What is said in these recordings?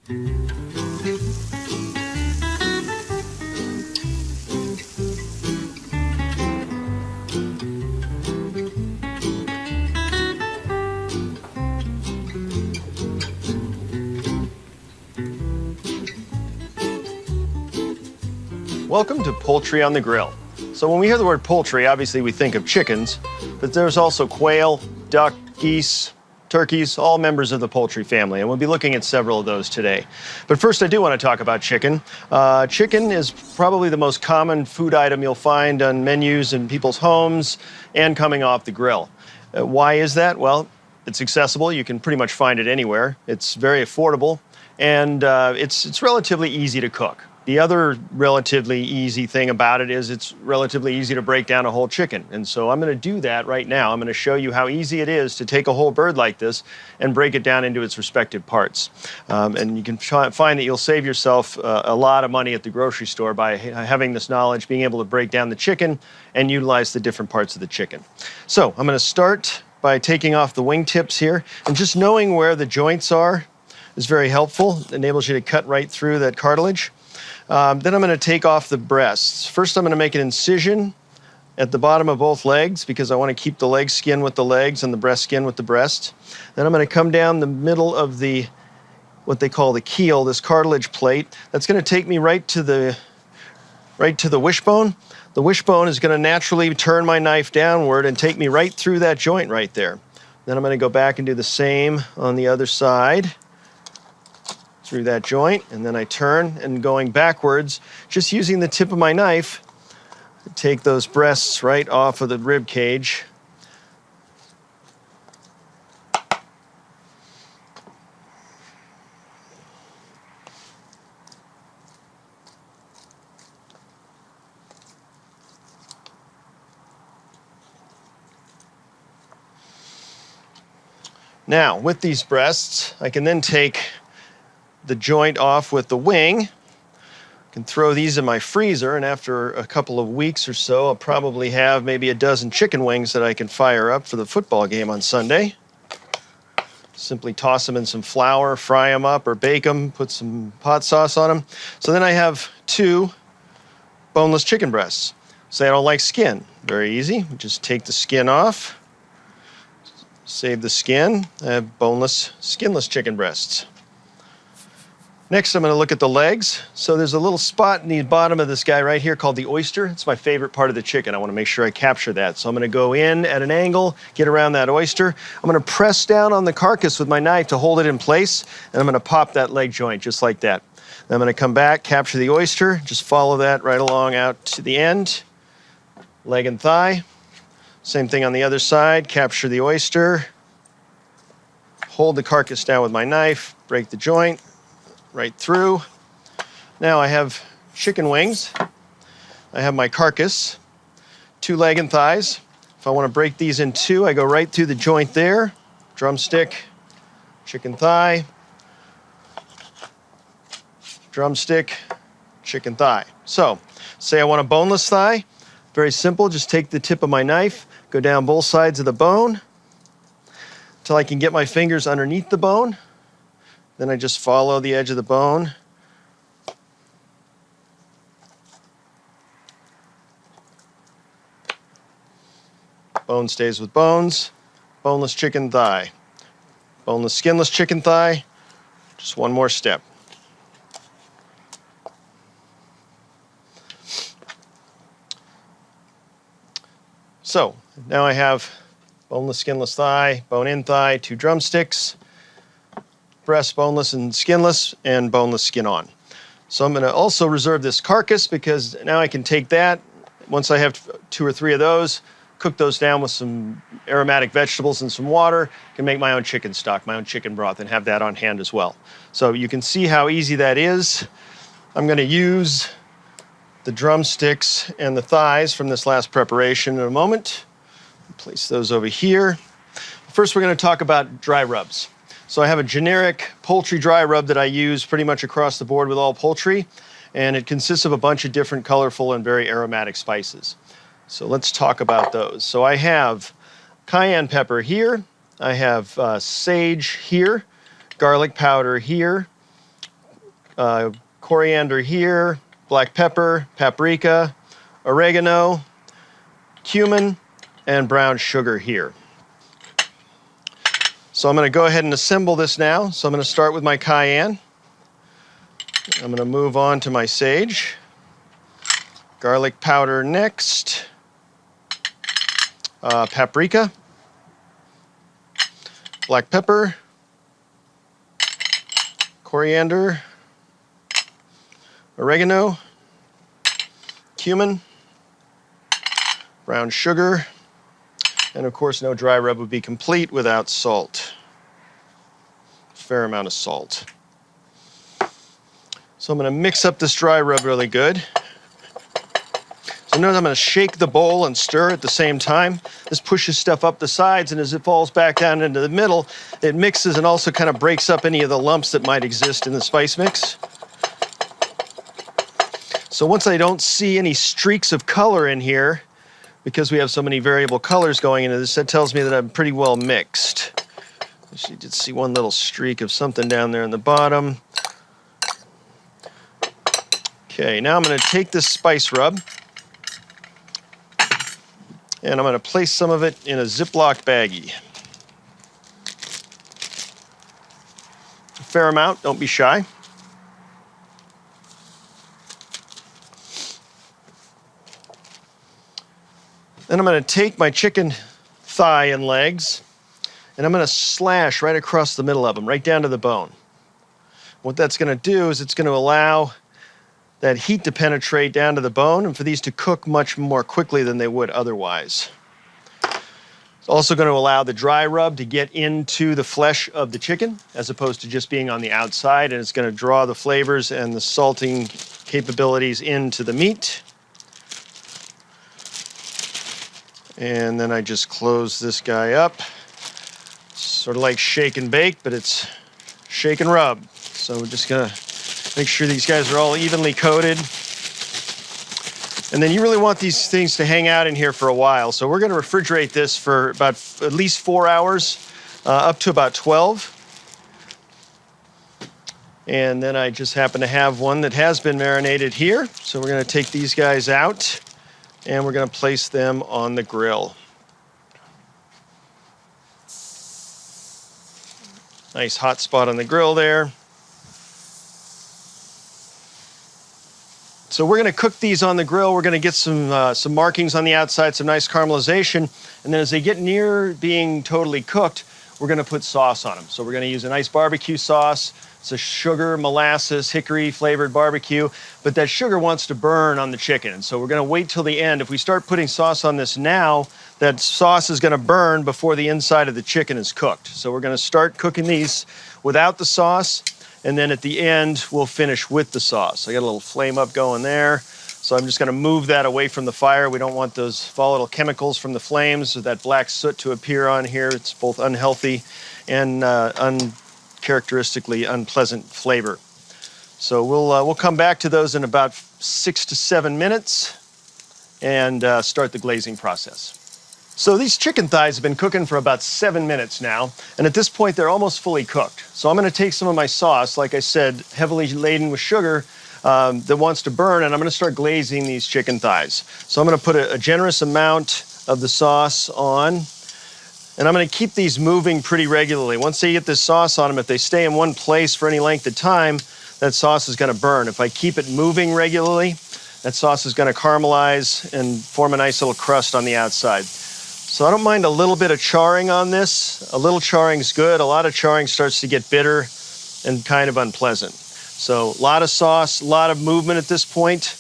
Welcome to Poultry on the Grill. So when we hear the word poultry, obviously we think of chickens, but there's also quail, duck, geese, turkeys, all members of the poultry family, and we'll be looking at several of those today. But first I do want to talk about chicken. Chicken is probably the most common food item you'll find on menus in people's homes and coming off the grill. Why is that? Well, it's accessible. You can pretty much find it anywhere. It's very affordable, and it's relatively easy to cook. The other relatively easy thing about it is it's relatively easy to break down a whole chicken. And so I'm going to do that right now. I'm going to show you how easy it is to take a whole bird like this and break it down into its respective parts. And you can find that you'll save yourself a lot of money at the grocery store by having this knowledge, being able to break down the chicken and utilize the different parts of the chicken. So I'm going to start by taking off the wing tips here, and just knowing where the joints are is very helpful. It enables you to cut right through that cartilage. Then I'm going to take off the breasts. First, I'm going to make an incision at the bottom of both legs because I want to keep the leg skin with the legs and the breast skin with the breast. Then I'm going to come down the middle of the, what they call the keel, this cartilage plate. That's going to take me right to the wishbone. The wishbone is going to naturally turn my knife downward and take me right through that joint right there. Then I'm going to go back and do the same on the other side, through that joint, and then I turn, and going backwards, just using the tip of my knife, take those breasts right off of the rib cage. Now, with these breasts, I can then take the joint off with the wing. I can throw these in my freezer, and after a couple of weeks or so, I'll probably have maybe a dozen chicken wings that I can fire up for the football game on Sunday. Simply toss them in some flour, fry them up, or bake them, put some hot sauce on them. So then I have 2 boneless chicken breasts. Say I don't like skin. Very easy. Just take the skin off, save the skin. I have boneless, skinless chicken breasts. Next, I'm going to look at the legs. So there's a little spot in the bottom of this guy right here called the oyster. It's my favorite part of the chicken. I want to make sure I capture that. So I'm going to go in at an angle, get around that oyster. I'm going to press down on the carcass with my knife to hold it in place, and I'm going to pop that leg joint just like that. Then I'm going to come back, capture the oyster, just follow that right along out to the end. Leg and thigh. Same thing on the other side. Capture the oyster. Hold the carcass down with my knife, break the joint right through. Now I have chicken wings. I have my carcass, 2 leg and thighs. If I want to break these in 2, I go right through the joint there. Drumstick, chicken thigh, drumstick, chicken thigh. So, say I want a boneless thigh. Very simple, just take the tip of my knife, go down both sides of the bone until I can get my fingers underneath the bone. Then I just follow the edge of the bone. Bone stays with bones. Boneless chicken thigh. Boneless, skinless chicken thigh. Just one more step. So now I have boneless, skinless thigh, bone-in thigh, 2 drumsticks, breast boneless and skinless, and boneless skin on. So I'm going to also reserve this carcass because now I can take that. Once I have 2 or 3 of those, cook those down with some aromatic vegetables and some water. I can make my own chicken stock, my own chicken broth, and have that on hand as well. So you can see how easy that is. I'm going to use the drumsticks and the thighs from this last preparation in a moment. Place those over here. First, we're going to talk about dry rubs. So I have a generic poultry dry rub that I use pretty much across the board with all poultry, and it consists of a bunch of different colorful and very aromatic spices. So let's talk about those. So I have cayenne pepper here, I have sage here, garlic powder here, coriander here, black pepper, paprika, oregano, cumin, and brown sugar here. So I'm going to go ahead and assemble this now. So I'm going to start with my cayenne. I'm going to move on to my sage. Garlic powder next. Paprika. Black pepper. Coriander. Oregano. Cumin. Brown sugar. And of course, no dry rub would be complete without salt. Fair amount of salt. So I'm going to mix up this dry rub really good. So notice I'm going to shake the bowl and stir at the same time. This pushes stuff up the sides, and as it falls back down into the middle, it mixes and also kind of breaks up any of the lumps that might exist in the spice mix. So once I don't see any streaks of color in here, because we have so many variable colors going into this, that tells me that I'm pretty well mixed. You did see one little streak of something down there in the bottom. Okay, now I'm going to take this spice rub and I'm going to place some of it in a Ziploc baggie. A fair amount, don't be shy. Then I'm going to take my chicken thigh and legs, and I'm going to slash right across the middle of them, right down to the bone. What that's going to do is it's going to allow that heat to penetrate down to the bone and for these to cook much more quickly than they would otherwise. It's also going to allow the dry rub to get into the flesh of the chicken as opposed to just being on the outside, and it's going to draw the flavors and the salting capabilities into the meat. And then I just close this guy up. Sort of like shake and bake, but it's shake and rub. So we're just gonna make sure these guys are all evenly coated. And then you really want these things to hang out in here for a while. So we're gonna refrigerate this for about at least 4 hours, up to about 12. And then I just happen to have one that has been marinated here. So we're gonna take these guys out and we're gonna place them on the grill. Nice hot spot on the grill there. So we're going to cook these on the grill. We're going to get some markings on the outside, some nice caramelization. And then as they get near being totally cooked, we're going to put sauce on them. So we're going to use a nice barbecue sauce. It's a sugar, molasses, hickory flavored barbecue. But that sugar wants to burn on the chicken. So we're going to wait till the end. If we start putting sauce on this now, that sauce is going to burn before the inside of the chicken is cooked. So we're going to start cooking these without the sauce. And then at the end, we'll finish with the sauce. I got a little flame up going there. So I'm just going to move that away from the fire. We don't want those volatile chemicals from the flames or that black soot to appear on here. It's both unhealthy and uncharacteristically unpleasant flavor. So we'll come back to those in about 6 to 7 minutes and start the glazing process. So these chicken thighs have been cooking for about 7 minutes now, and at this point they're almost fully cooked. So I'm going to take some of my sauce, like I said, heavily laden with sugar that wants to burn, and I'm going to start glazing these chicken thighs. So I'm going to put a generous amount of the sauce on, and I'm going to keep these moving pretty regularly. Once they get this sauce on them, if they stay in one place for any length of time, that sauce is going to burn. If I keep it moving regularly, that sauce is going to caramelize and form a nice little crust on the outside. So I don't mind a little bit of charring on this. A little charring is good. A lot of charring starts to get bitter and kind of unpleasant. So a lot of sauce, a lot of movement at this point.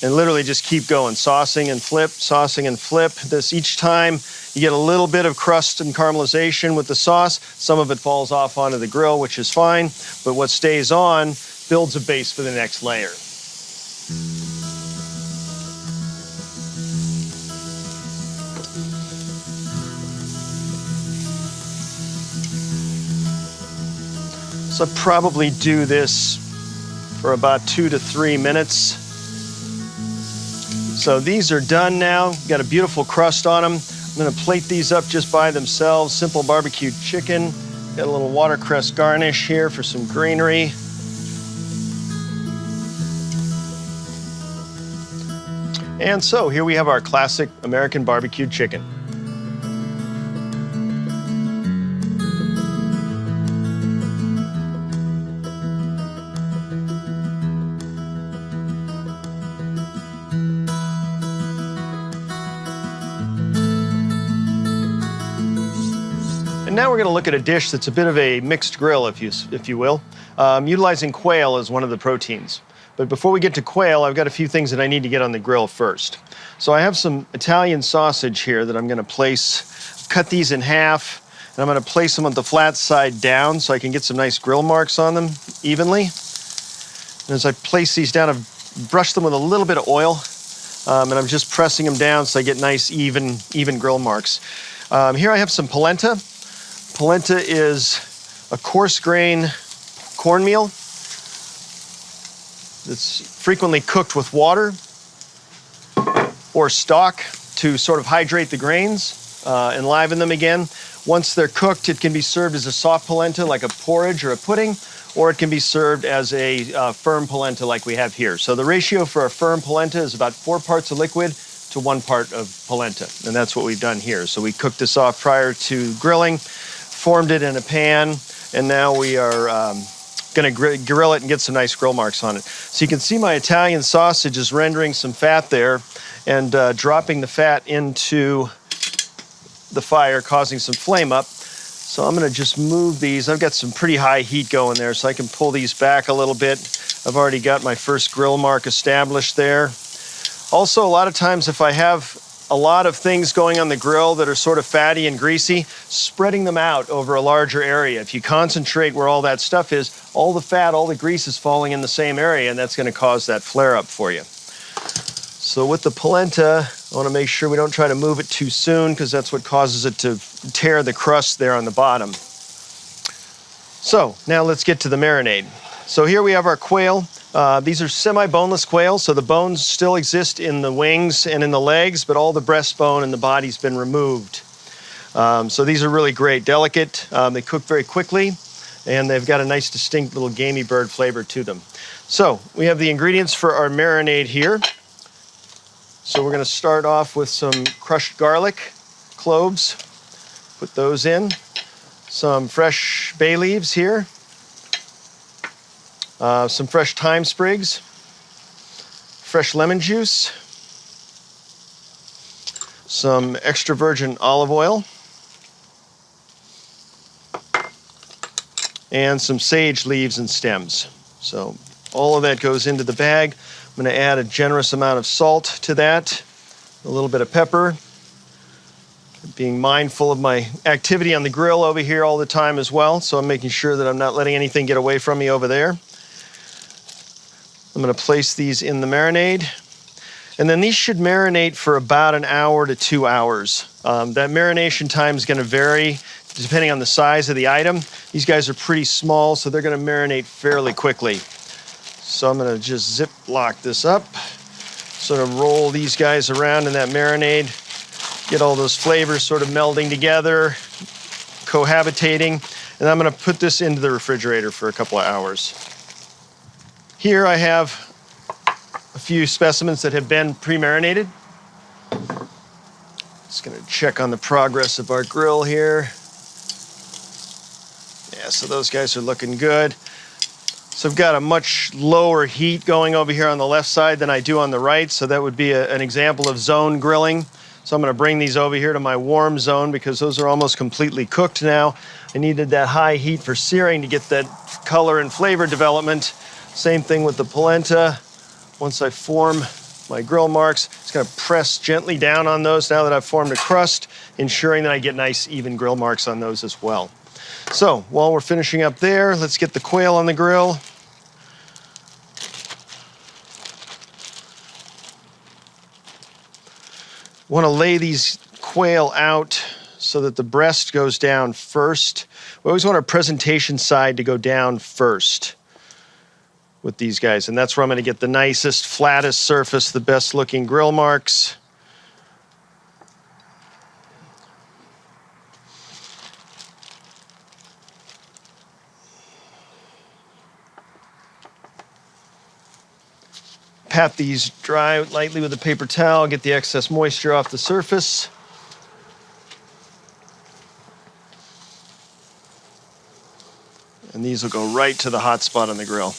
And literally just keep going, saucing and flip, saucing and flip. This each time you get a little bit of crust and caramelization with the sauce. Some of it falls off onto the grill, which is fine. But what stays on builds a base for the next layer. So I'll probably do this for about 2 to 3 minutes. So these are done now. Got a beautiful crust on them. I'm going to plate these up just by themselves. Simple barbecue chicken. Got a little watercress garnish here for some greenery. And so here we have our classic American barbecued chicken. And now we're going to look at a dish that's a bit of a mixed grill, if you will, utilizing quail as one of the proteins. But before we get to quail, I've got a few things that I need to get on the grill first. So I have some Italian sausage here that I'm going to place, cut these in half, and I'm going to place them on the flat side down so I can get some nice grill marks on them evenly. And as I place these down, I've brushed them with a little bit of oil, and I'm just pressing them down so I get nice, even grill marks. Here I have some polenta. Polenta is a coarse grain cornmeal that's frequently cooked with water or stock to sort of hydrate the grains, enliven them again. Once they're cooked, it can be served as a soft polenta like a porridge or a pudding, or it can be served as a firm polenta like we have here. So the ratio for a firm polenta is about 4 parts of liquid to 1 part of polenta, and that's what we've done here. So we cooked this off prior to grilling, formed it in a pan, and now we are going to grill it and get some nice grill marks on it. So you can see my Italian sausage is rendering some fat there and dropping the fat into the fire, causing some flame up. So I'm going to just move these. I've got some pretty high heat going there, so I can pull these back a little bit. I've already got my first grill mark established there. Also, a lot of times if I have a lot of things going on the grill that are sort of fatty and greasy, spreading them out over a larger area. If you concentrate where all that stuff is, all the fat, all the grease is falling in the same area, and that's going to cause that flare up for you. So with the polenta, I want to make sure we don't try to move it too soon because that's what causes it to tear the crust there on the bottom. So now let's get to the marinade. So here we have our quail. These are semi-boneless quail, so the bones still exist in the wings and in the legs, but all the breastbone and the body's been removed. So these are really great, delicate. They cook very quickly, and they've got a nice, distinct little gamey bird flavor to them. So we have the ingredients for our marinade here. So we're going to start off with some crushed garlic, cloves. Put those in. Some fresh bay leaves here. Some fresh thyme sprigs, fresh lemon juice, some extra virgin olive oil, and some sage leaves and stems. So all of that goes into the bag. I'm going to add a generous amount of salt to that, a little bit of pepper, being mindful of my activity on the grill over here all the time as well, so I'm making sure that I'm not letting anything get away from me over there. I'm going to place these in the marinade, and then these should marinate for about 1 hour to 2 hours. That marination time is going to vary depending on the size of the item. These guys are pretty small, so they're going to marinate fairly quickly. So I'm going to just zip lock this up, sort of roll these guys around in that marinade, get all those flavors sort of melding together, cohabitating, and I'm going to put this into the refrigerator for a couple of hours. Here I have a few specimens that have been pre-marinated. Just going to check on the progress of our grill here. Yeah, so those guys are looking good. So I've got a much lower heat going over here on the left side than I do on the right, so that would be an example of zone grilling. So I'm going to bring these over here to my warm zone because those are almost completely cooked now. I needed that high heat for searing to get that color and flavor development. Same thing with the polenta. Once I form my grill marks, just going to press gently down on those now that I've formed a crust, ensuring that I get nice, even grill marks on those as well. So while we're finishing up there, let's get the quail on the grill. Want to lay these quail out so that the breast goes down first. We always want our presentation side to go down first with these guys, and that's where I'm going to get the nicest, flattest surface, the best looking grill marks. Pat these dry lightly with a paper towel, get the excess moisture off the surface. And these will go right to the hot spot on the grill.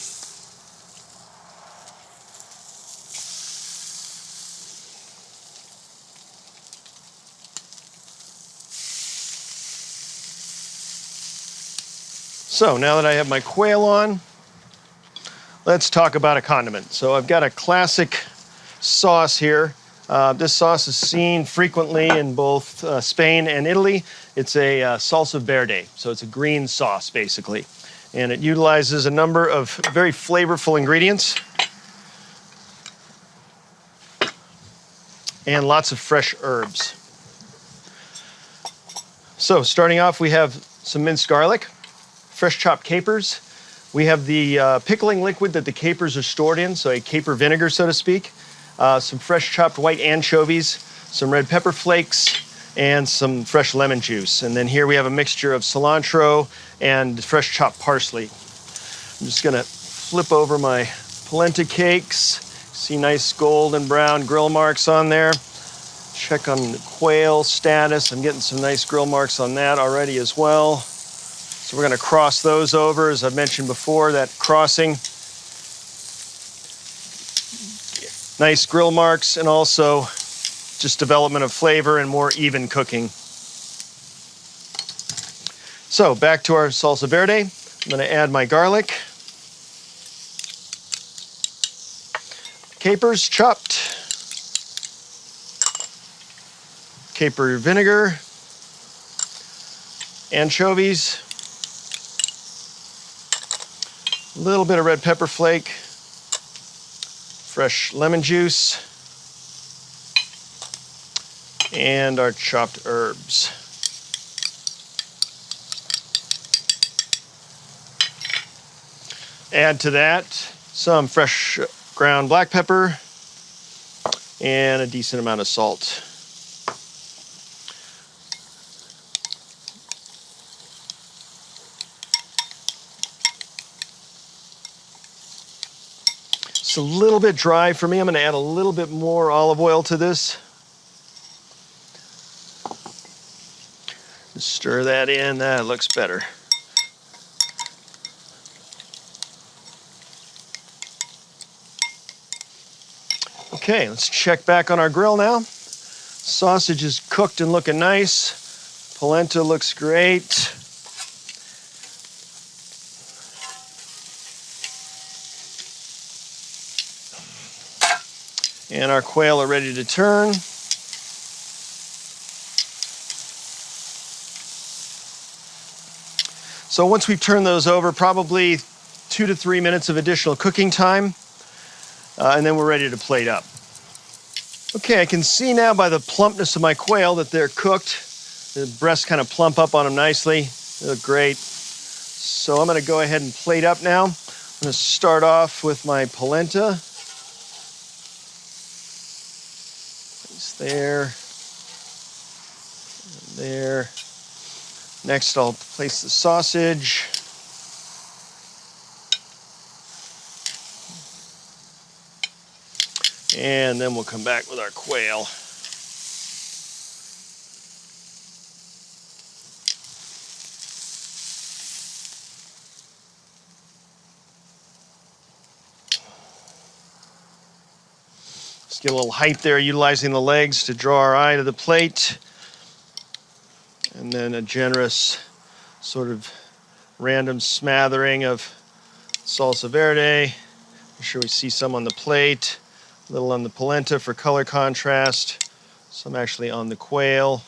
So now that I have my quail on, let's talk about a condiment. So I've got a classic sauce here. This sauce is seen frequently in both Spain and Italy. It's a salsa verde, so it's a green sauce basically. And it utilizes a number of very flavorful ingredients and lots of fresh herbs. So starting off, we have some minced garlic, fresh chopped capers. We have the pickling liquid that the capers are stored in, so a caper vinegar, so to speak. Some fresh chopped white anchovies, some red pepper flakes, and some fresh lemon juice. And then here we have a mixture of cilantro and fresh chopped parsley. I'm just gonna flip over my polenta cakes. See nice golden brown grill marks on there. Check on the quail status. I'm getting some nice grill marks on that already as well. So we're gonna cross those over. As I've mentioned before, that crossing. Nice grill marks and also just development of flavor and more even cooking. So back to our salsa verde. I'm gonna add my garlic. Capers chopped. Caper vinegar. Anchovies. A little bit of red pepper flake. Fresh lemon juice. And our chopped herbs. Add to that some fresh ground black pepper and a decent amount of salt. It's a little bit dry for me. I'm going to add a little bit more olive oil to this. Just stir that in. That looks better. Okay, let's check back on our grill now. Sausage is cooked and looking nice. Polenta looks great. And our quail are ready to turn. So once we've turned those over, probably 2 to 3 minutes of additional cooking time, and then we're ready to plate up. Okay, I can see now by the plumpness of my quail that they're cooked. The breasts kind of plump up on them nicely. They look great. So I'm gonna go ahead and plate up now. I'm gonna start off with my polenta. Place there, and there. Next, I'll place the sausage. And then we'll come back with our quail. Just get a little height there, utilizing the legs to draw our eye to the plate. And then a generous sort of random smattering of salsa verde. Make sure we see some on the plate. A little on the polenta for color contrast, some actually on the quail.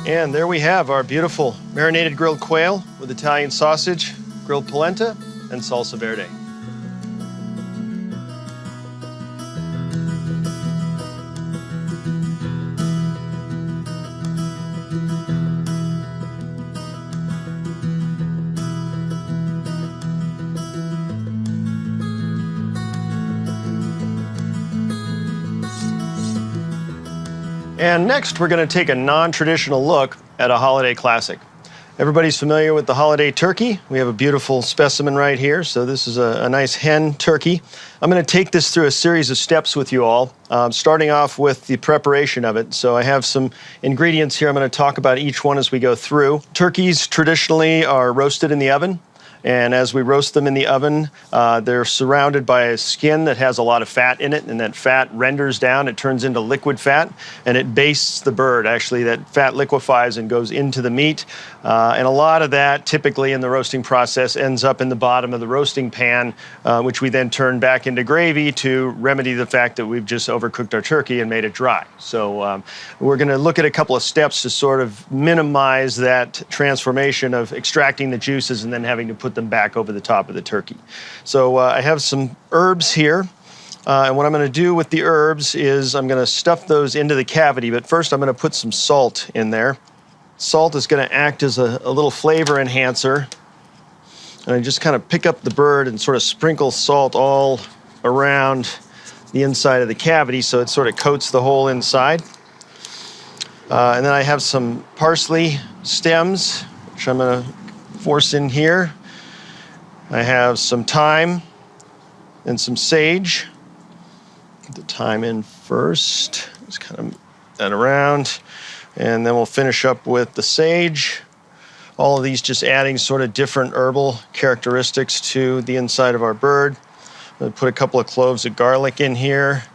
And there we have our beautiful marinated grilled quail with Italian sausage, grilled polenta, and salsa verde. And next, we're going to take a non-traditional look at a holiday classic. Everybody's familiar with the holiday turkey. We have a beautiful specimen right here. So this is a nice hen turkey. I'm going to take this through a series of steps with you all, starting off with the preparation of it. So I have some ingredients here. I'm going to talk about each one as we go through. Turkeys traditionally are roasted in the oven. And as we roast them in the oven, they're surrounded by a skin that has a lot of fat in it, and that fat renders down, it turns into liquid fat, and it bastes the bird. Actually, that fat liquefies and goes into the meat, and a lot of that, typically in the roasting process, ends up in the bottom of the roasting pan, which we then turn back into gravy to remedy the fact that we've just overcooked our turkey and made it dry. So we're going to look at a couple of steps to sort of minimize that transformation of extracting the juices and then having to put them back over the top of the turkey. So I have some herbs here, and what I'm going to do with the herbs is I'm going to stuff those into the cavity, but first I'm going to put some salt in there. Salt is going to act as a little flavor enhancer, and I just kind of pick up the bird and sort of sprinkle salt all around the inside of the cavity so it sort of coats the whole inside. And then I have some parsley stems, which I'm going to force in here. I have some thyme and some sage. Put the thyme in first. Just kind of move that around. And then we'll finish up with the sage. All of these just adding sort of different herbal characteristics to the inside of our bird. I'm going to put a couple of cloves of garlic in here.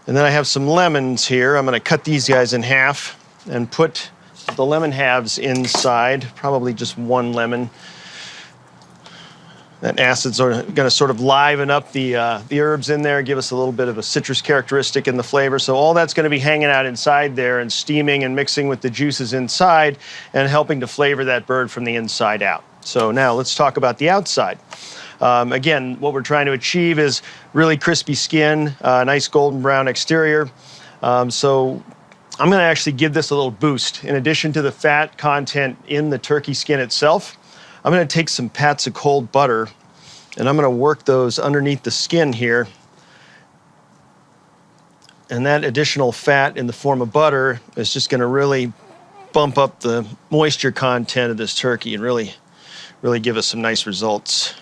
And then I have some lemons here. I'm going to cut these guys in half and put the lemon halves inside, probably just one lemon. That acid's going to sort of liven up the herbs in there, give us a little bit of a citrus characteristic in the flavor. So all that's going to be hanging out inside there and steaming and mixing with the juices inside and helping to flavor that bird from the inside out. So now let's talk about the outside. Again, what we're trying to achieve is really crispy skin, nice golden brown exterior. So I'm going to actually give this a little boost. In addition to the fat content in the turkey skin itself, I'm going to take some pats of cold butter and I'm going to work those underneath the skin here. And that additional fat in the form of butter is just going to really bump up the moisture content of this turkey and really give us some nice results.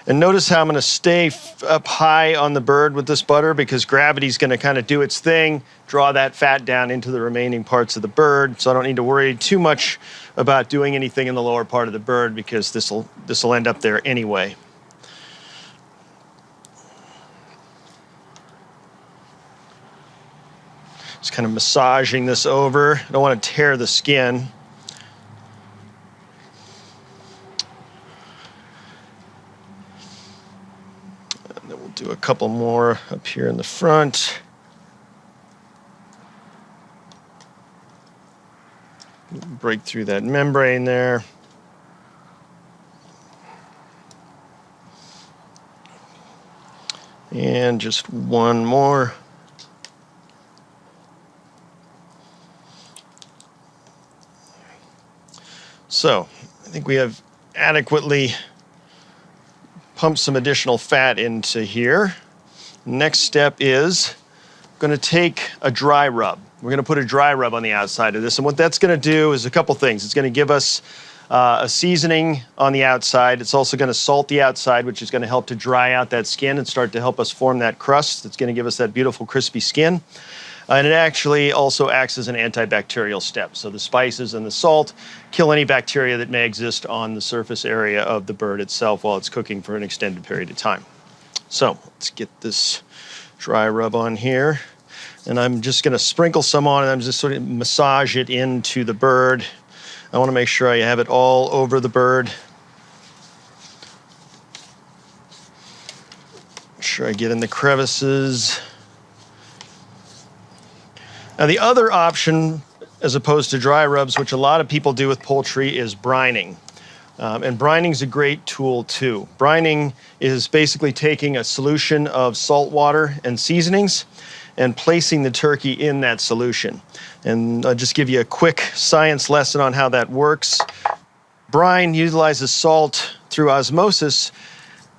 And notice how I'm going to stay up high on the bird with this butter because gravity's going to kind of do its thing, draw that fat down into the remaining parts of the bird. So I don't need to worry too much about doing anything in the lower part of the bird because this will end up there anyway. Just kind of massaging this over. I don't want to tear the skin. Do a couple more up here in the front. Break through that membrane there. And just one more. So I think we have adequately pump some additional fat into here. Next step is going to take a dry rub. We're going to put a dry rub on the outside of this, and what that's going to do is a couple things. It's going to give us a seasoning on the outside. It's also going to salt the outside, which is going to help to dry out that skin and start to help us form that crust. It's going to give us that beautiful crispy skin. And it actually also acts as an antibacterial step. So the spices and the salt kill any bacteria that may exist on the surface area of the bird itself while it's cooking for an extended period of time. So let's get this dry rub on here. And I'm just going to sprinkle some on and I'm just sort of massage it into the bird. I want to make sure I have it all over the bird. Make sure I get in the crevices. Now the other option, as opposed to dry rubs, which a lot of people do with poultry, is brining. And brining is a great tool too. Brining is basically taking a solution of salt water and seasonings and placing the turkey in that solution. And I'll just give you a quick science lesson on how that works. Brine utilizes salt through osmosis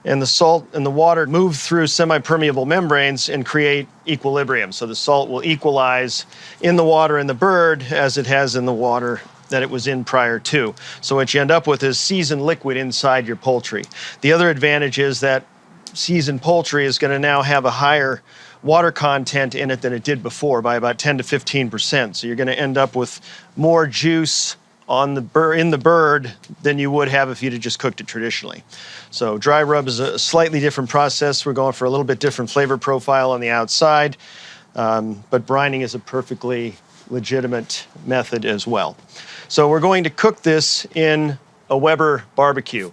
and the salt and the water move through semi-permeable membranes and create equilibrium. So the salt will equalize in the water in the bird as it has in the water that it was in prior to. So what you end up with is seasoned liquid inside your poultry. The other advantage is that seasoned poultry is going to now have a higher water content in it than it did before by about 10 to 15%. So you're going to end up with more juice in the bird than you would have if you'd have just cooked it traditionally. So dry rub is a slightly different process. We're going for a little bit different flavor profile on the outside, but brining is a perfectly legitimate method as well. So we're going to cook this in a Weber barbecue.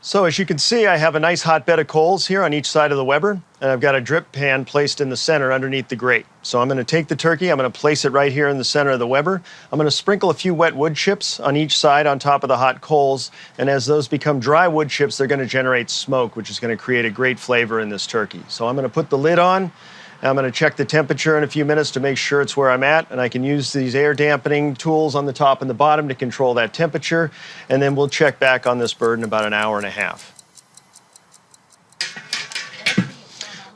So as you can see, I have a nice hot bed of coals here on each side of the Weber, and I've got a drip pan placed in the center underneath the grate. So I'm going to take the turkey, I'm going to place it right here in the center of the Weber. I'm going to sprinkle a few wet wood chips on each side on top of the hot coals, and as those become dry wood chips, they're going to generate smoke, which is going to create a great flavor in this turkey. So I'm going to put the lid on. I'm going to check the temperature in a few minutes to make sure it's where I'm at, and I can use these air dampening tools on the top and the bottom to control that temperature, and then we'll check back on this bird in about an hour and a half.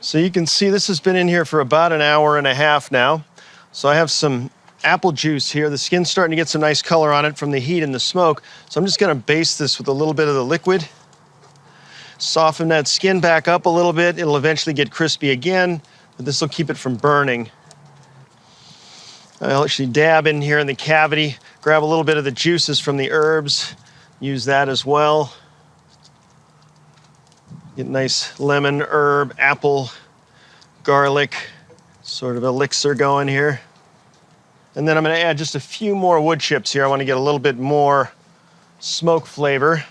So you can see this has been in here for about an hour and a half now. So I have some apple juice here. The skin's starting to get some nice color on it from the heat and the smoke, so I'm just going to baste this with a little bit of the liquid. Soften that skin back up a little bit. It'll eventually get crispy again, but this will keep it from burning. I'll actually dab in here in the cavity, grab a little bit of the juices from the herbs, use that as well. Get nice lemon, herb, apple, garlic, sort of elixir going here. And then I'm going to add just a few more wood chips here. I want to get a little bit more smoke flavor.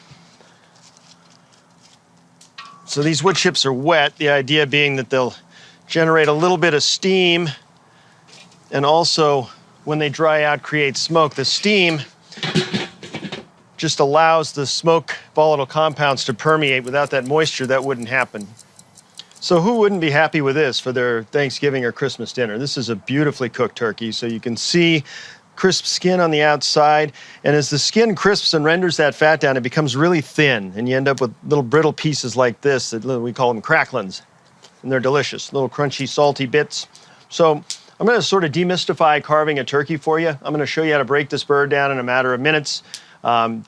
So these wood chips are wet, the idea being that they'll generate a little bit of steam, and also when they dry out create smoke. The steam just allows the smoke volatile compounds to permeate. Without that moisture, that wouldn't happen. So who wouldn't be happy with this for their Thanksgiving or Christmas dinner? This is a beautifully cooked turkey, so you can see crisp skin on the outside, and as the skin crisps and renders that fat down, it becomes really thin, and you end up with little brittle pieces like this that we call them cracklins, and they're delicious, little crunchy, salty bits. So I'm going to sort of demystify carving a turkey for you. I'm going to show you how to break this bird down in a matter of minutes.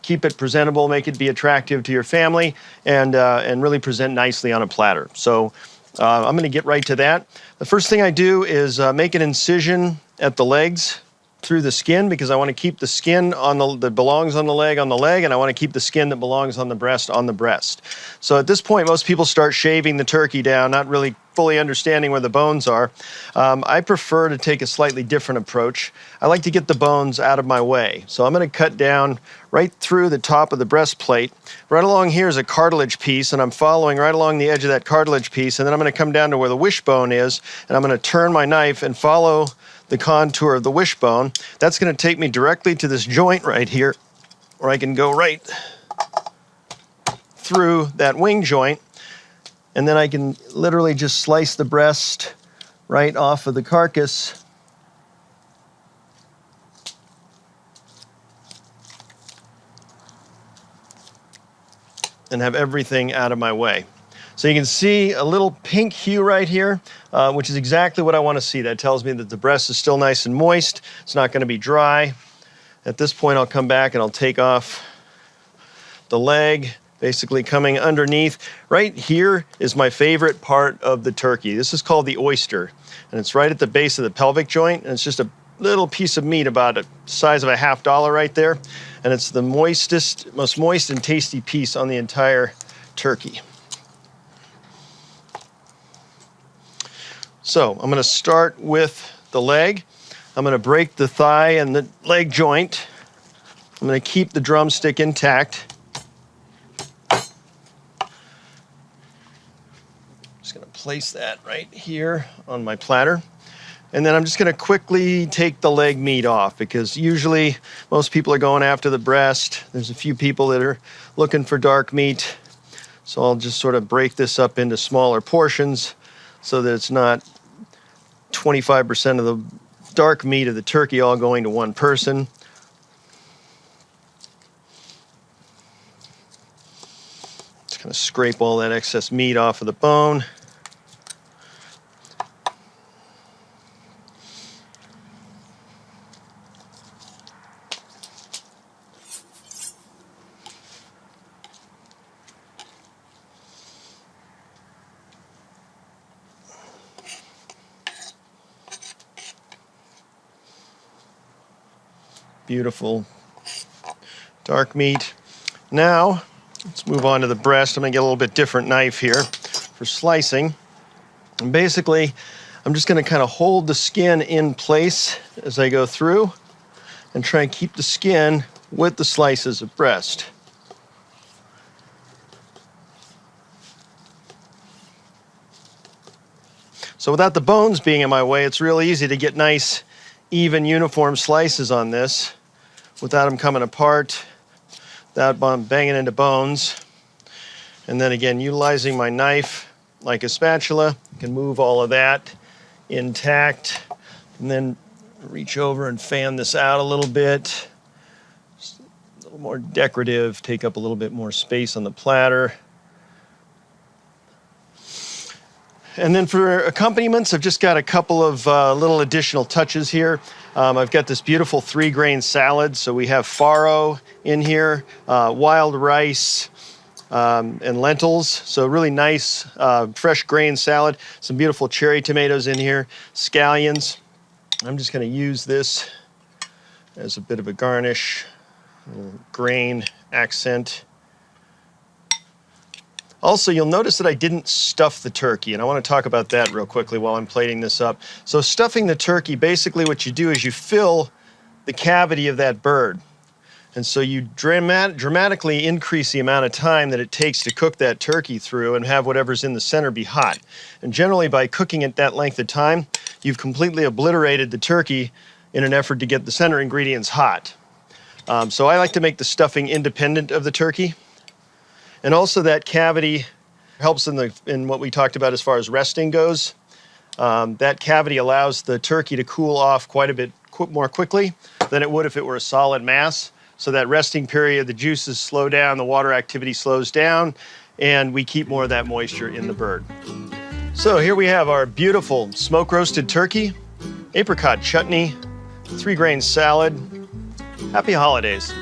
Keep it presentable, make it be attractive to your family, and really present nicely on a platter. So I'm going to get right to that. The first thing I do is make an incision at the legs through the skin, because I want to keep the skin that belongs on the leg, and I want to keep the skin that belongs on the breast. So at this point, most people start shaving the turkey down, not really fully understanding where the bones are. I prefer to take a slightly different approach. I like to get the bones out of my way. So I'm going to cut down right through the top of the breastplate. Right along here is a cartilage piece, and I'm following right along the edge of that cartilage piece, and then I'm going to come down to where the wishbone is, and I'm going to turn my knife and follow the contour of the wishbone. That's going to take me directly to this joint right here, where I can go right through that wing joint, and then I can literally just slice the breast right off of the carcass. And have everything out of my way. So you can see a little pink hue right here, which is exactly what I want to see. That tells me that the breast is still nice and moist. It's not going to be dry. At this point, I'll come back and I'll take off the leg, basically coming underneath. Right here is my favorite part of the turkey. This is called the oyster, and it's right at the base of the pelvic joint, and it's just a little piece of meat about the size of a $50 right there, and it's the most moist and tasty piece on the entire turkey. So I'm going to start with the leg. I'm going to break the thigh and the leg joint. I'm going to keep the drumstick intact. Just going to place that right here on my platter. And then I'm just going to quickly take the leg meat off, because usually most people are going after the breast. There's a few people that are looking for dark meat. So I'll just sort of break this up into smaller portions so that it's not 25% of the dark meat of the turkey all going to one person. Just Kind of scrape all that excess meat off of the bone. Beautiful dark meat. Now, let's move on to the breast. I'm gonna get a little bit different knife here for slicing. And basically, I'm just gonna kind of hold the skin in place as I go through and try and keep the skin with the slices of breast. So without the bones being in my way, it's real easy to get nice, even, uniform slices on this without them coming apart, without banging into bones. And then again, utilizing my knife like a spatula, I can move all of that intact, and then reach over and fan this out a little bit. Just a little more decorative, take up a little bit more space on the platter. And then for accompaniments, I've just got a couple of little additional touches here. I've got this beautiful 3-grain salad. So we have farro in here, wild rice, and lentils. So really nice, fresh grain salad. Some beautiful cherry tomatoes in here, scallions. I'm just gonna use this as a bit of a garnish, a little grain accent. Also, you'll notice that I didn't stuff the turkey, and I want to talk about that real quickly while I'm plating this up. So stuffing the turkey, basically what you do is you fill the cavity of that bird. And so you dramatically increase the amount of time that it takes to cook that turkey through and have whatever's in the center be hot. And generally, by cooking it that length of time, you've completely obliterated the turkey in an effort to get the center ingredients hot. So I like to make the stuffing independent of the turkey. And also that cavity helps in what we talked about as far as resting goes. That cavity allows the turkey to cool off quite a bit more quickly than it would if it were a solid mass. So that resting period, the juices slow down, the water activity slows down, and we keep more of that moisture in the bird. So here we have our beautiful smoke roasted turkey, apricot chutney, 3-grain salad. Happy holidays.